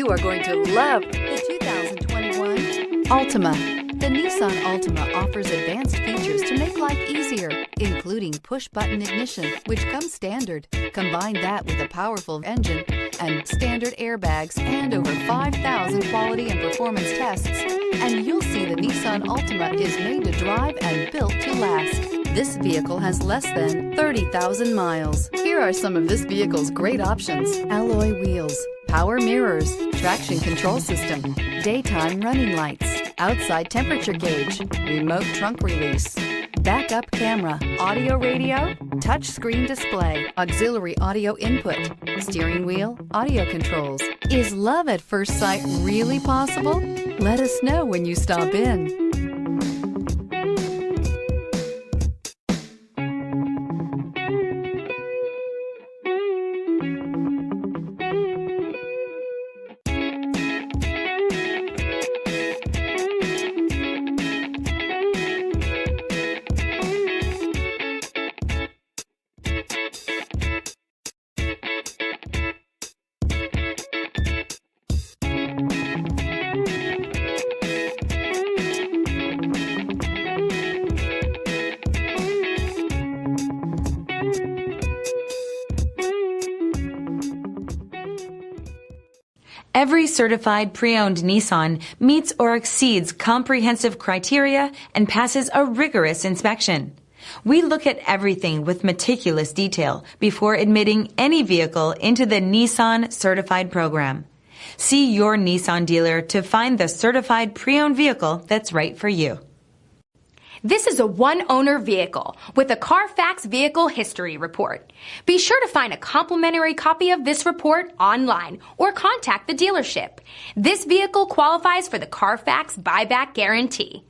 You are going to love the 2021 Altima. The Nissan Altima offers advanced features to make life easier, including push-button ignition, which comes standard. Combine that with a powerful engine and standard airbags and over 5,000 quality and performance tests, and you'll see the Nissan Altima is made to drive and built to last. This vehicle has less than 30,000 miles. Here are some of this vehicle's great options: alloy wheels, power mirrors, traction control system, daytime running lights, outside temperature gauge, remote trunk release, backup camera, audio radio, touchscreen display, auxiliary audio input, steering wheel audio controls. Is love at first sight really possible? Let us know when you stop in. Every certified pre-owned Nissan meets or exceeds comprehensive criteria and passes a rigorous inspection. We look at everything with meticulous detail before admitting any vehicle into the Nissan Certified Program. See your Nissan dealer to find the certified pre-owned vehicle that's right for you. This is a one-owner vehicle with a Carfax Vehicle History Report. Be sure to find a complimentary copy of this report online or contact the dealership. This vehicle qualifies for the Carfax Buyback Guarantee.